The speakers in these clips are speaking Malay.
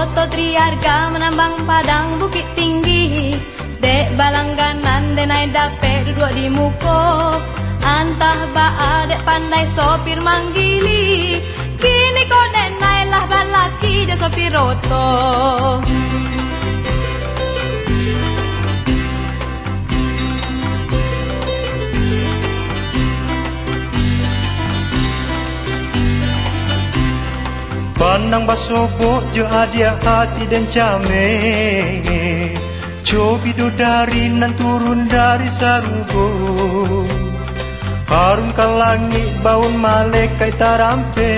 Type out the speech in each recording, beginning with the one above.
Oto Triarga menambang padang bukit tinggi. Dek balangganan denai dapet duduk di muko. Antah ba'a dek pandai sopir manggili. Kini kau denai lah balaki je sopir oto. Pandang basobok je hadiah hati dan cameh. Cobi dari nan turun dari sarugo. Harum ke langit baun malaikat tarampe.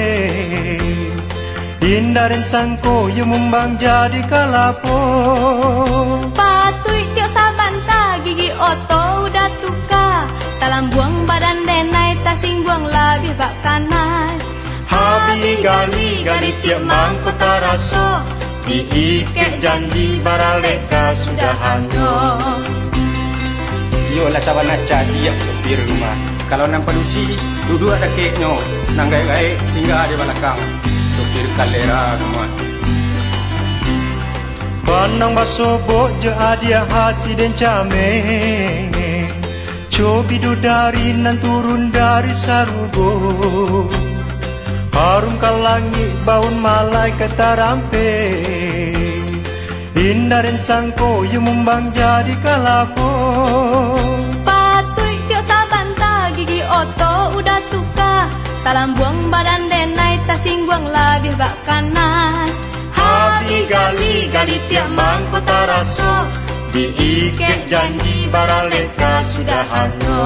Indah dan sangko yang membang jadi kalapo. Patui tiok sabanta gigi oto udah tuka. Talam buang badan denai tasing buang labih bak kanai. Habi gali tiap mangko taraso. Diikat janji baraleka sudah hano. Yolah sabana cadi sopir rumah. Kalau nang palusi duduk ada keknya. Nang gaya-gaya tinggal di belakang. Sopir kalera rumah. Pandang basobok je hadiah hati dan cameh. Cobi dari nan turun dari sarugo. Harum ke langit baun malaikat tarampe. Indah dan sangko yang membang jadi kalapo. Patui tiok sabanta gigi oto udah tuka. Talam buang badan denai tasing buang labih bak kanan. Habi gali tiap mangko taraso. Diikat janji baraleka sudah hano.